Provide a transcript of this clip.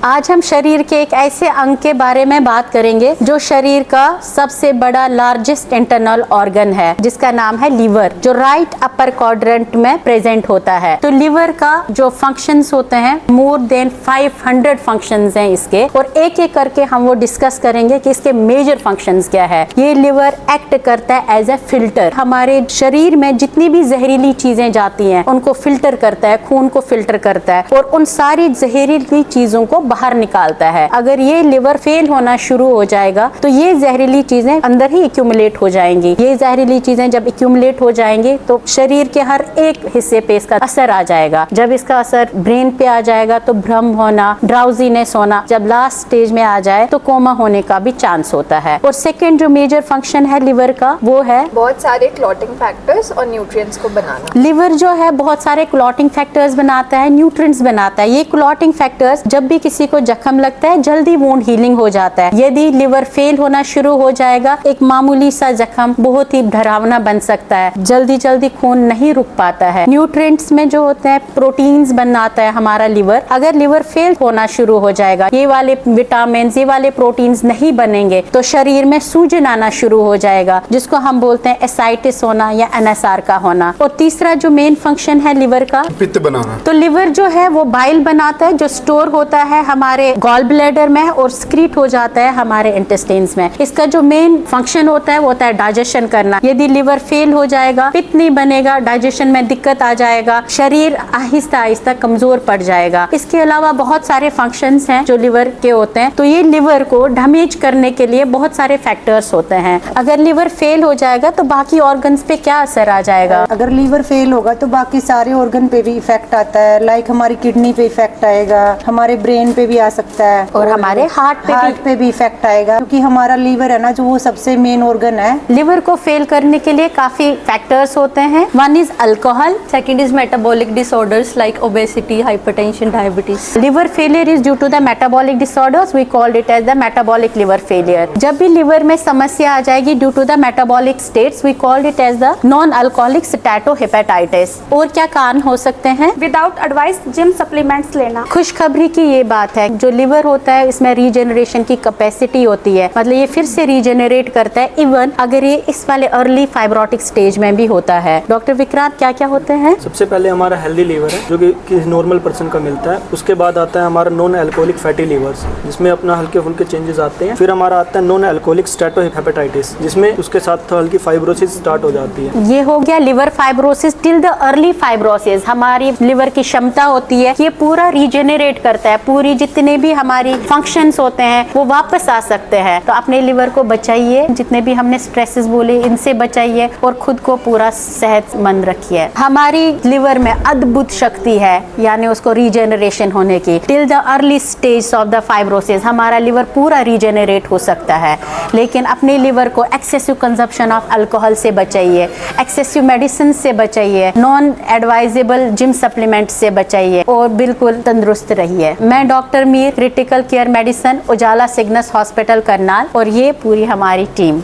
आज हम शरीर के एक ऐसे अंग के बारे में बात करेंगे जो शरीर का सबसे बड़ा लार्जेस्ट इंटरनल ऑर्गन है, जिसका नाम है लीवर, जो राइट अपर क्वाड्रेंट में प्रेजेंट होता है। तो लीवर का जो फंक्शंस होते हैं, मोर देन 500 फंक्शंस हैं इसके, और एक एक करके हम वो डिस्कस करेंगे कि इसके मेजर फंक्शंस क्या है। ये लीवर एक्ट करता है एज ए फिल्टर, हमारे शरीर में जितनी भी जहरीली चीजें जाती हैं उनको फिल्टर करता है, खून को फिल्टर करता है और उन सारी जहरीली चीजों को बाहर निकालता है। अगर ये लिवर फेल होना शुरू हो जाएगा तो ये जहरीली चीजें अंदर ही एक्यूमुलेट हो जाएंगी। ये जहरीली चीजें जब एक्यूमुलेट हो जाएंगी तो शरीर के हर एक हिस्से पे इसका असर आ जाएगा। जब इसका असर ब्रेन पे आ जाएगा तो भ्रम होना, ड्राउजीनेस होना, जब लास्ट स्टेज में आ जाए तो कोमा होने का भी चांस होता है। और सेकेंड जो मेजर फंक्शन है लिवर का, वो है बहुत सारे क्लॉटिंग फैक्टर्स और न्यूट्रिएंट्स को बनाना। लिवर जो है बहुत सारे क्लॉटिंग फैक्टर्स बनाता है, न्यूट्रिएंट्स बनाता है। ये क्लॉटिंग फैक्टर्स जब भी किसी को जख्म लगता है जल्दी वुंड हीलिंग हो जाता है। यदि लिवर फेल होना शुरू हो जाएगा, एक मामूली सा जख्म बहुत ही डरावना बन सकता है, जल्दी खून नहीं रुक पाता है। न्यूट्रिएंट्स में जो होते हैं प्रोटीन्स बनाता है हमारा लिवर। अगर लिवर फेल होना शुरू हो जाएगा, ये वाले विटामिन, ये वाले प्रोटीन्स नहीं बनेंगे तो शरीर में सूजन आना शुरू हो जाएगा, जिसको हम बोलते हैं एसाइटिस होना या एनएसआर का होना। और तीसरा जो मेन फंक्शन है लिवर का, पित्त बनाना। तो लिवर जो है वो बाइल बनाता है, जो स्टोर होता है हमारे गॉल ब्लैडर में और स्क्रीट हो जाता है हमारे इंटेस्टाइन्स में। इसका जो मेन फंक्शन होता है वो होता है डाइजेशन करना। यदि लिवर फेल हो जाएगा, पित्त नहीं बनेगा, डाइजेशन में दिक्कत आ जाएगा, शरीर आहिस्ता आहिस्ता कमजोर पड़ जाएगा। इसके अलावा बहुत सारे फंक्शंस हैं जो लिवर के होते हैं। तो ये लिवर को डैमेज करने के लिए बहुत सारे फैक्टर्स होते हैं। अगर लिवर फेल हो जाएगा तो बाकी ऑर्गन्स पे क्या असर आ जाएगा? अगर लीवर फेल होगा तो बाकी सारे ऑर्गन पे भी इफेक्ट आता है। लाइक हमारी किडनी पे इफेक्ट आएगा, हमारे ब्रेन पे भी आ सकता है और हमारे हार्ट पे भी इफेक्ट आएगा, क्योंकि हमारा लीवर है ना जो वो सबसे मेन ऑर्गन है। लिवर को फेल करने के लिए काफी फैक्टर्स होते हैं। One is alcohol, Second is metabolic disorders like obesity, hypertension, diabetes. Liver failure is due to the metabolic disorders, we called it as the metabolic liver failure. जब भी लिवर में समस्या आ जाएगी due to the metabolic states, we called it as the non alcoholic steatohepatitis. और क्या कारण हो सकते हैं? विदाउट एडवाइस जिम सप्लीमेंट्स लेना। खुशखबरी की ये बात है, जो लिवर होता है इसमें रीजनरेशन की कैपेसिटी होती है, मतलब ये फिर से रीजनरेट करता है, इवन अगर ये इस वाले अर्ली फाइब्रोटिक स्टेज में भी होता है। डॉक्टर विक्रांत, क्या क्या होते हैं? सबसे पहले हमारा हेल्दी लीवर है जो कि किसी नॉर्मल पर्सन का मिलता है। उसके बाद आता है हमारा नॉन अल्कोहलिक फैटी लीवर्स, जिसमें अपना हल्के फुल्के चेंजेस आते हैं। फिर हमारा आता है नॉन अल्कोहलिक स्टैटोहेपेटाइटिस, जिसमें उसके साथ हल्की फाइब्रोसिस स्टार्ट हो जाती है। ये हो गया liver fibrosis till the early fibrosis. हमारी लिवर की क्षमता होती है, ये पूरा रीजनरेट करता है, पूरी जितने भी हमारी फंक्शंस होते हैं वो वापस आ सकते हैं। तो अपने लिवर को बचाइए, जितने भी हमने स्ट्रेसेस बोले इनसे बचाइए और खुद को पूरा सेहतमंद रखिए। हमारी लिवर में अद्भुत शक्ति है, यानी उसको रीजनरेशन होने की। Till the early stage of the fibrosis हमारा लिवर पूरा रीजनरेट हो सकता है, लेकिन अपने लिवर को एक्सेसिव कंजप्शन ऑफ अल्कोहल से बचाइए, एक्सेसिव मेडिसिन से बचाइए, नॉन एडवाइजेबल जिम सप्लीमेंट से बचाइए और बिल्कुल तंदुरुस्त रहिए। मैं doctor Mir, critical care medicine, Ujala Cygnus hospital Karnal, और ये पूरी हमारी टीम।